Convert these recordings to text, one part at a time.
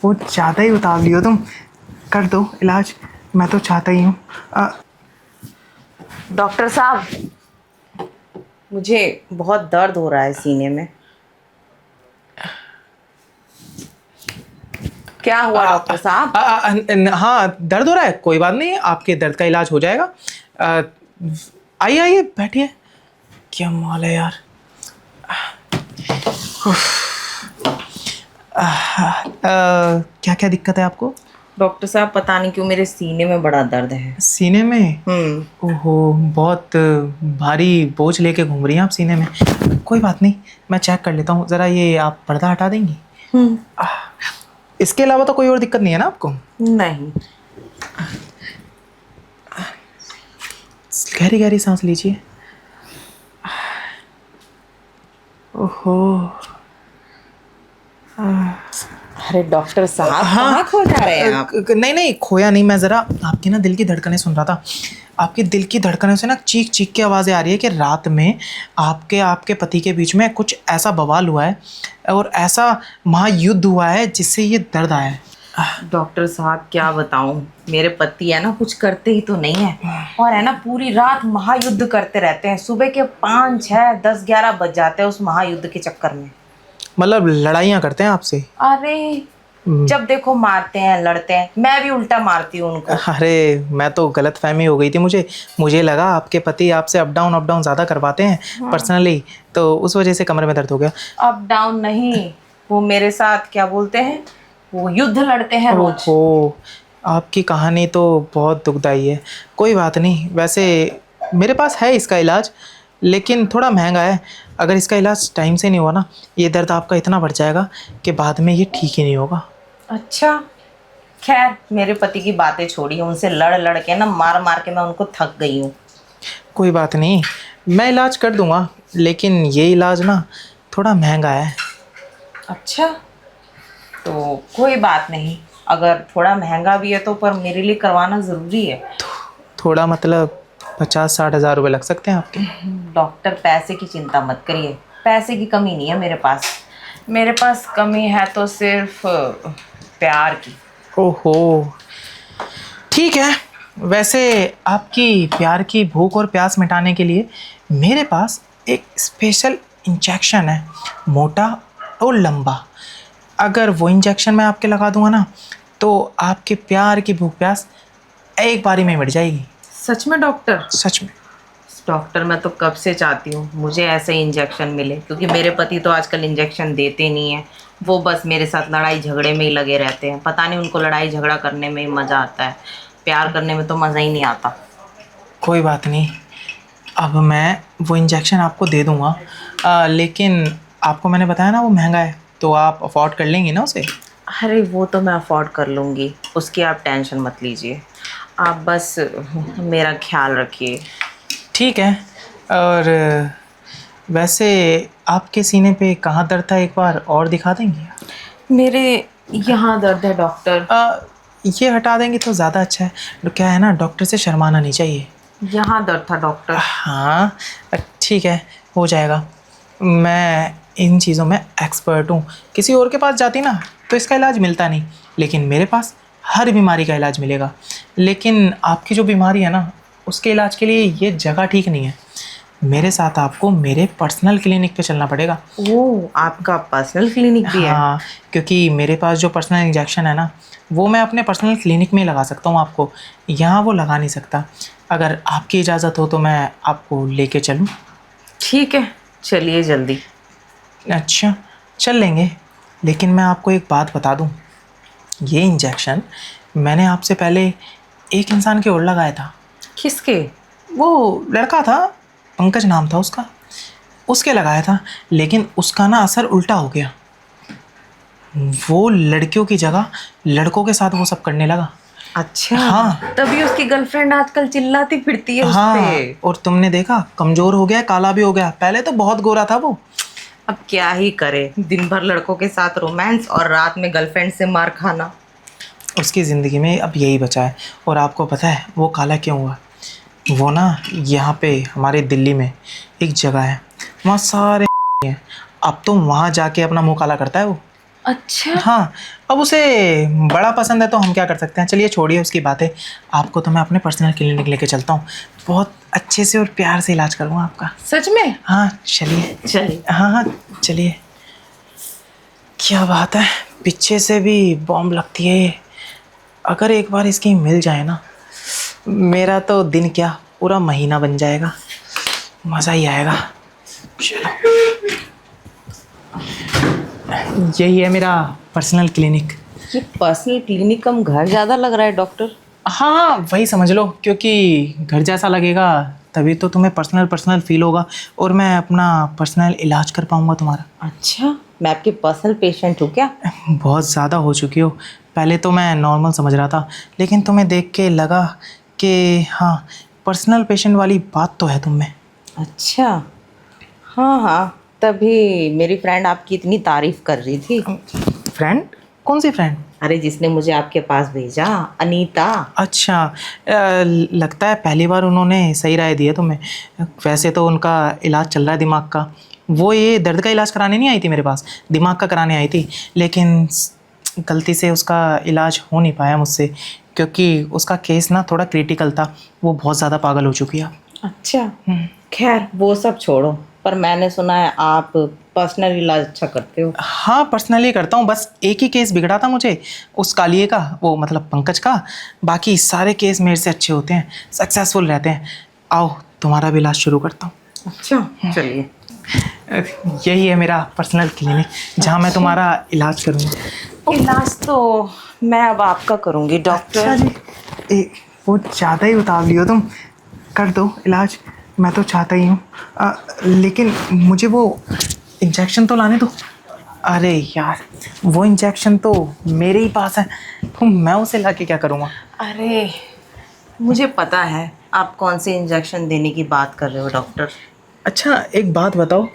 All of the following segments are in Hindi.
वो ज़्यादा ही उतावली हो तुम, कर दो इलाज, मैं तो चाहता ही हूँ। डॉक्टर साहब, मुझे बहुत दर्द हो रहा है सीने में। क्या हुआ डॉक्टर साहब? हाँ दर्द हो रहा है, कोई बात नहीं, आपके दर्द का इलाज हो जाएगा। आइए आइए बैठिए। क्या माल है यार। क्या क्या दिक्कत है आपको? डॉक्टर साहब, पता नहीं क्यों मेरे सीने में बड़ा दर्द है। सीने में? ओहो, बहुत भारी बोझ लेके घूम रही हैं आप सीने में। कोई बात नहीं, मैं चेक कर लेता हूँ। ज़रा ये आप पर्दा हटा देंगी? इसके अलावा तो कोई और दिक्कत नहीं है ना आपको? नहीं। गहरी गहरी सांस लीजिए। ओहो। अरे डॉक्टर साहब, कहाँ खो जा रहे हैं आप? नहीं नहीं, खोया नहीं, मैं ज़रा आपकी ना दिल की धड़कनें सुन रहा था। आपकी दिल की धड़कनों से ना चीख चीख के आवाज़ें आ रही है कि रात में आपके पति के बीच में कुछ ऐसा बवाल हुआ है और ऐसा महायुद्ध हुआ है जिससे ये दर्द आया है। डॉक्टर साहब, क्या बताऊं, मेरे पति है ना कुछ करते ही तो नहीं है, और है ना पूरी रात महायुद्ध करते रहते हैं। सुबह के 5, 6, 10, 11 बज जाते हैं उस महायुद्ध के चक्कर में। मतलब लड़ाइयाँ करते हैं आपसे? अरे जब देखो मारते हैं, लड़ते हैं, मैं भी उल्टा मारती हूँ उनको। अरे मैं तो गलतफहमी हो गई थी, मुझे लगा आपके पति आपसे अप डाउन ज़्यादा करवाते हैं पर्सनली, तो उस वजह से कमर में दर्द हो गया। अप डाउन नहीं, वो मेरे साथ क्या बोलते हैं, वो युद्ध लड़ते हैं रोज। ओहो, आपकी कहानी तो बहुत दुखदाई है। कोई बात नहीं, वैसे मेरे पास है इसका इलाज, लेकिन थोड़ा महंगा है। अगर इसका इलाज टाइम से नहीं हुआ ना, ये दर्द आपका इतना बढ़ जाएगा कि बाद में ये ठीक ही नहीं होगा। अच्छा, खैर मेरे पति की बातें छोड़िए, उनसे लड़ लड़ के ना मार मार के मैं उनको थक गई हूँ। कोई बात नहीं, मैं इलाज कर दूंगा, लेकिन ये इलाज ना थोड़ा महंगा है। अच्छा, तो कोई बात नहीं, अगर थोड़ा महंगा भी है तो पर मेरे लिए करवाना ज़रूरी है। थोड़ा मतलब 50-60 हज़ार रुपये लग सकते हैं आपके। डॉक्टर, पैसे की चिंता मत करिए, पैसे की कमी नहीं है मेरे पास कमी है तो सिर्फ प्यार की। ओहो, ठीक है। वैसे आपकी प्यार की भूख और प्यास मिटाने के लिए मेरे पास एक स्पेशल इंजेक्शन है, मोटा और लंबा। अगर वो इंजेक्शन मैं आपके लगा दूंगा ना, तो आपके प्यार की भूख प्यास एक बारी में मिट जाएगी। सच में डॉक्टर? सच में। डॉक्टर, मैं तो कब से चाहती हूँ मुझे ऐसे इंजेक्शन मिले, क्योंकि मेरे पति तो आजकल इंजेक्शन देते नहीं हैं। वो बस मेरे साथ लड़ाई झगड़े में ही लगे रहते हैं। पता नहीं उनको लड़ाई झगड़ा करने में ही मज़ा आता है, प्यार करने में तो मज़ा ही नहीं आता। कोई बात नहीं, अब मैं वो इंजेक्शन आपको दे दूंगा, लेकिन आपको मैंने बताया ना वो महंगा है, तो आप अफोर्ड कर लेंगी ना उसे? अरे वो तो मैं अफोर्ड कर लूँगी, उसकी आप टेंशन मत लीजिए, आप बस मेरा ख्याल रखिए। ठीक है। और वैसे आपके सीने पे कहाँ दर्द था, एक बार और दिखा देंगी? मेरे यहाँ दर्द है डॉक्टर। ये हटा देंगे तो ज़्यादा अच्छा है। क्या है ना, डॉक्टर से शर्माना नहीं चाहिए। यहाँ दर्द था डॉक्टर। हाँ ठीक है, हो जाएगा। मैं इन चीज़ों में एक्सपर्ट हूँ। किसी और के पास जाती ना तो इसका इलाज मिलता नहीं, लेकिन मेरे पास हर बीमारी का इलाज मिलेगा। लेकिन आपकी जो बीमारी है ना, उसके इलाज के लिए ये जगह ठीक नहीं है। मेरे साथ आपको मेरे पर्सनल क्लिनिक पे चलना पड़ेगा। ओह, आपका पर्सनल क्लिनिक भी है? हाँ, क्योंकि मेरे पास जो पर्सनल इंजेक्शन है ना, वो मैं अपने पर्सनल क्लिनिक में ही लगा सकता हूँ आपको, यहाँ वो लगा नहीं सकता। अगर आपकी इजाज़त हो तो मैं आपको लेके चलूँ? ठीक है, चलिए जल्दी। अच्छा, चल लेंगे, लेकिन मैं आपको एक बात बता दूँ, ये इंजेक्शन मैंने आपसे पहले एक इंसान के और लगाया था। किसके? वो लड़का था, पंकज नाम था उसका, उसके लगाया था, लेकिन उसका ना असर उल्टा हो गया। वो लड़कियों की जगह लड़कों के साथ वो सब करने लगा। अच्छा, हाँ। तभी उसकी गर्लफ्रेंड आजकल चिल्लाती फिरती है हाँ, उसपे। और तुमने देखा, कमज़ोर हो गया, काला भी हो गया। पहले तो बहुत गोरा था वो। अब क्या ही करे, दिन भर लड़कों के साथ रोमांस और रात में गर्लफ्रेंड से मार खाना। उसकी ज़िंदगी में अब यही बचा है। और आपको पता है वो काला क्यों हुआ? वो ना यहाँ पे हमारे दिल्ली में एक जगह है, वहाँ सारे हैं। अब तो वहाँ जाके अपना मुँह काला करता है वो। अच्छा। हाँ, अब उसे बड़ा पसंद है तो हम क्या कर सकते हैं। चलिए छोड़िए उसकी बातें, आपको तो मैं अपने पर्सनल क्लिनिक लेके चलता हूँ। बहुत अच्छे से और प्यार से इलाज करूँगा आपका। सच में? हाँ चलिए। चलिए। हाँ हाँ चलिए। क्या बात है, पीछे से भी बॉम्ब लगती है ये। अगर एक बार इसकी मिल जाए ना, मेरा तो दिन क्या पूरा महीना बन जाएगा। मज़ा ही आएगा। चलो, यही है मेरा पर्सनल क्लिनिक। ये पर्सनल क्लिनिक कम घर ज़्यादा लग रहा है डॉक्टर। हाँ वही समझ लो, क्योंकि घर जैसा लगेगा तभी तो तुम्हें पर्सनल पर्सनल फील होगा और मैं अपना पर्सनल इलाज कर पाऊँगा तुम्हारा। अच्छा, मैं आपकी पर्सनल पेशेंट हूँ क्या? बहुत ज़्यादा हो चुकी हो। पहले तो मैं नॉर्मल समझ रहा था, लेकिन तुम्हें देख के लगा कि हाँ, पर्सनल पेशेंट वाली बात तो है तुम में। अच्छा। हाँ हाँ, तभी मेरी फ्रेंड आपकी इतनी तारीफ कर रही थी। फ्रेंड? कौन सी फ्रेंड? अरे जिसने मुझे आपके पास भेजा, अनीता। अच्छा, लगता है पहली बार उन्होंने सही राय दी है तुम्हें। वैसे तो उनका इलाज चल रहा है दिमाग का। वो ये दर्द का इलाज कराने नहीं आई थी मेरे पास, दिमाग का कराने आई थी। लेकिन गलती से उसका इलाज हो नहीं पाया मुझसे, क्योंकि उसका केस ना थोड़ा क्रिटिकल था। वो बहुत ज़्यादा पागल हो चुकी है। अच्छा, खैर वो सब छोड़ो, पर मैंने सुना है आप पर्सनल इलाज अच्छा करते हो। हाँ पर्सनली करता हूँ, बस एक ही केस बिगड़ा था मुझे, उस कालिए का, वो मतलब पंकज का। बाकी सारे केस मेरे से अच्छे होते हैं, सक्सेसफुल रहते हैं। आओ तुम्हारा भी इलाज शुरू करता हूँ। अच्छा चलिए। यही है मेरा पर्सनल क्लिनिक, जहाँ मैं तुम्हारा इलाज करूँगा। इलाज तो मैं अब आपका करूँगी डॉक्टर। अच्छा जी, वो ज़्यादा ही उतावली हो तुम। कर दो इलाज, मैं तो चाहता ही हूँ। लेकिन मुझे वो इंजेक्शन तो लाने दो। अरे यार, वो इंजेक्शन तो मेरे ही पास है, तो मैं उसे लाके क्या करूँगा। अरे मुझे पता है आप कौन से इंजेक्शन देने की बात कर रहे हो डॉक्टर। अच्छा एक बात बताओ,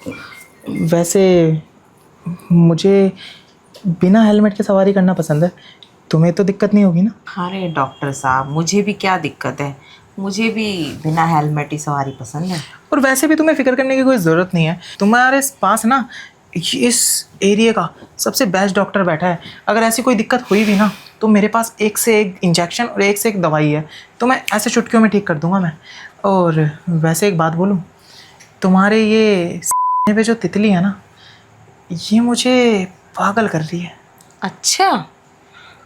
वैसे मुझे बिना हेलमेट के सवारी करना पसंद है, तुम्हें तो दिक्कत नहीं होगी ना? अरे डॉक्टर साहब, मुझे भी क्या दिक्कत है, मुझे भी बिना हेलमेट ही सवारी पसंद है। और वैसे भी तुम्हें फिक्र करने की कोई ज़रूरत नहीं है। तुम्हारे पास ना इस एरिया का सबसे बेस्ट डॉक्टर बैठा है। अगर ऐसी कोई दिक्कत हुई भी ना, तो मेरे पास एक से एक इंजेक्शन और एक से एक दवाई है, तो मैं ऐसे चुटकियों में ठीक कर दूंगा मैं। और वैसे एक बात बोलूँ, तुम्हारे ये पे जो तितली है ना, ये मुझे पागल कर रही है। अच्छा,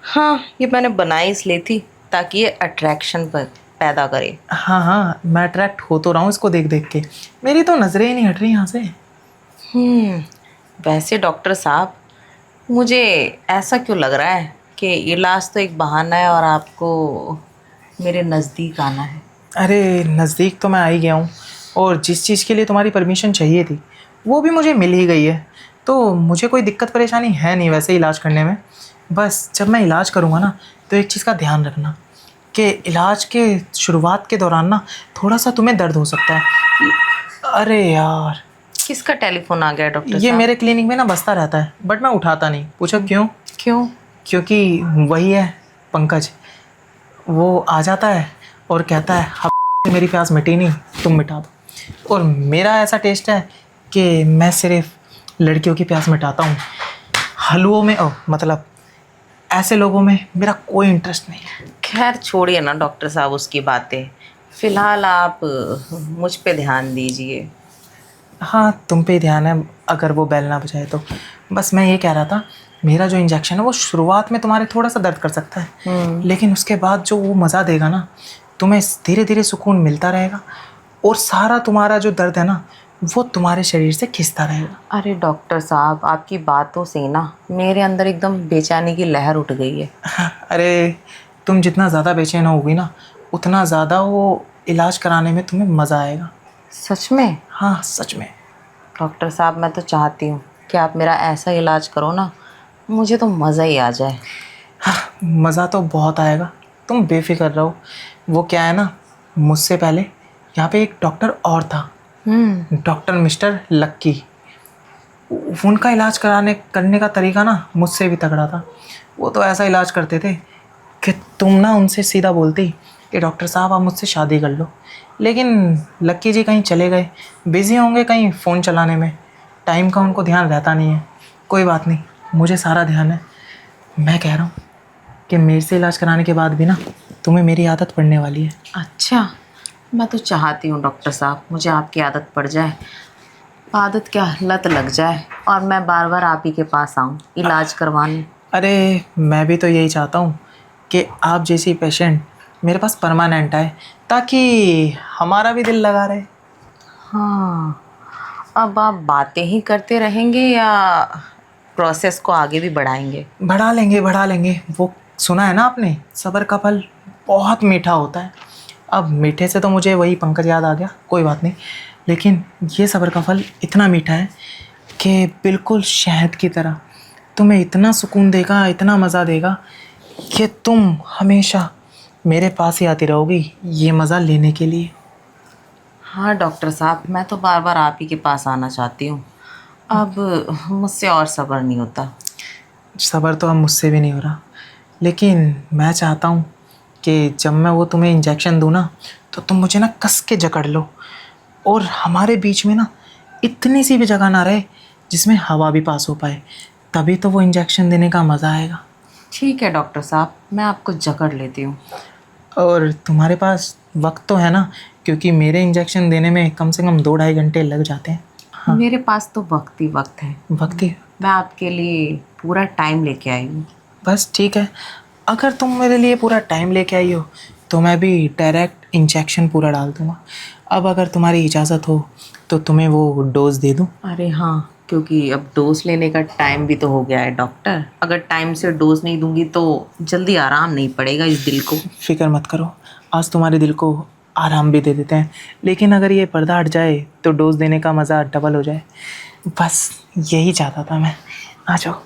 हाँ ये मैंने बनाई इसलिए थी ताकि ये अट्रैक्शन पैदा करे। हाँ हाँ, मैं अट्रैक्ट हो तो रहा हूँ इसको देख देख के, मेरी तो नज़रें ही नहीं हट रही यहाँ से। वैसे डॉक्टर साहब, मुझे ऐसा क्यों लग रहा है कि इलाज तो एक बहाना है और आपको मेरे नज़दीक आना है। अरे नज़दीक तो मैं आ ही गया हूँ, और जिस चीज़ के लिए तुम्हारी परमिशन चाहिए थी वो भी मुझे मिल ही गई है। तो मुझे कोई दिक्कत परेशानी है नहीं वैसे इलाज करने में। बस जब मैं इलाज करूँगा ना, तो एक चीज़ का ध्यान रखना कि इलाज के शुरुआत के दौरान ना थोड़ा सा तुम्हें दर्द हो सकता है। अरे यार, किसका टेलीफोन आ गया डॉक्टर ये साहब? मेरे क्लिनिक में ना बजता रहता है, बट मैं उठाता नहीं। पूछो क्यों? क्यों? क्योंकि वही है पंकज। वो आ जाता है और कहता है "अब मेरी प्यास मिटी नहीं, तुम मिटा दो"। और मेरा ऐसा टेस्ट है कि मैं सिर्फ लड़कियों की प्यास मिटाता हूँ, हलवों में मतलब ऐसे लोगों में मेरा कोई इंटरेस्ट नहीं है। खैर छोड़िए ना डॉक्टर साहब उसकी बातें, फिलहाल आप मुझ पे ध्यान दीजिए। हाँ तुम पे ही ध्यान है, अगर वो बैल ना बजाए तो। बस मैं ये कह रहा था, मेरा जो इंजेक्शन है वो शुरुआत में तुम्हारे थोड़ा सा दर्द कर सकता है, लेकिन उसके बाद जो वो मज़ा देगा ना, तुम्हें धीरे धीरे सुकून मिलता रहेगा, और सारा तुम्हारा जो दर्द है ना, वो तुम्हारे शरीर से खिंचता रहेगा। अरे डॉक्टर साहब, आपकी बातों से ना मेरे अंदर एकदम बेचैनी की लहर उठ गई है। अरे तुम जितना ज़्यादा बेचैन होगी ना, उतना ज़्यादा वो इलाज कराने में तुम्हें मज़ा आएगा। सच में? हाँ सच में। डॉक्टर साहब मैं तो चाहती हूँ कि आप मेरा ऐसा इलाज करो ना, मुझे तो मज़ा ही आ जाए। हाँ मज़ा तो बहुत आएगा, तुम बेफिक्र रहो। वो क्या है ना, मुझसे पहले यहाँ पे एक डॉक्टर और था, डॉक्टर मिस्टर लक्की। उनका इलाज करने का तरीका ना मुझसे भी तगड़ा था। वो तो ऐसा इलाज करते थे कि तुम ना उनसे सीधा बोलती कि डॉक्टर साहब आप मुझसे शादी कर लो। लेकिन लक्की जी कहीं चले गए, बिज़ी होंगे कहीं फ़ोन चलाने में, टाइम का उनको ध्यान रहता नहीं है। कोई बात नहीं, मुझे सारा ध्यान है। मैं कह रहा हूँ कि मेरे से इलाज कराने के बाद भी ना तुम्हें मेरी आदत पड़ने वाली है। अच्छा, मैं तो चाहती हूँ डॉक्टर साहब मुझे आपकी आदत पड़ जाए, आदत क्या लत लग जाए और मैं बार बार आप ही के पास आऊँ इलाज करवाने। अरे मैं भी तो यही चाहता हूँ कि आप जैसी पेशेंट मेरे पास परमानेंट आए, ताकि हमारा भी दिल लगा रहे। हाँ, अब आप बातें ही करते रहेंगे या प्रोसेस को आगे भी बढ़ाएंगे? बढ़ा लेंगे, बढ़ा लेंगे। वो सुना है ना आपने, सब्र का फल बहुत मीठा होता है। अब मीठे से तो मुझे वही पंकज याद आ गया, कोई बात नहीं। लेकिन ये सब्र का फल इतना मीठा है कि बिल्कुल शहद की तरह तुम्हें इतना सुकून देगा, इतना मज़ा देगा कि तुम हमेशा मेरे पास ही आती रहोगी ये मज़ा लेने के लिए। हाँ डॉक्टर साहब, मैं तो बार बार आप ही के पास आना चाहती हूँ, अब मुझसे और सब्र नहीं होता। सब्र तो अब मुझसे भी नहीं हो रहा, लेकिन मैं चाहता हूँ कि जब मैं वो तुम्हें इंजेक्शन दूँ ना, तो तुम मुझे ना कस के जकड़ लो, और हमारे बीच में ना इतनी सी भी जगह ना रहे जिसमें हवा भी पास हो पाए। तभी तो वो इंजेक्शन देने का मज़ा आएगा। ठीक है डॉक्टर साहब, मैं आपको जकड़ लेती हूँ। और तुम्हारे पास वक्त तो है ना, क्योंकि मेरे इंजेक्शन देने में कम से कम 2-2.5 घंटे लग जाते हैं। हाँ, मेरे पास तो वक्त ही वक्त है, वक्त ही। मैं आपके लिए पूरा टाइम लेके आई हूँ। बस ठीक है, अगर तुम मेरे लिए पूरा टाइम लेके आई हो तो मैं भी डायरेक्ट इंजेक्शन पूरा डाल दूँगा। अब अगर तुम्हारी इजाज़त हो तो तुम्हें वो डोज़ दे दूँ। अरे हाँ, क्योंकि अब डोज लेने का टाइम भी तो हो गया है डॉक्टर, अगर टाइम से डोज नहीं दूंगी तो जल्दी आराम नहीं पड़ेगा इस दिल को। फिक्र मत करो, आज तुम्हारे दिल को आराम भी दे देते हैं। लेकिन अगर ये पर्दा हट जाए तो डोज़ देने का मज़ा डबल हो जाए। बस यही चाहता था मैं। आ जाओ।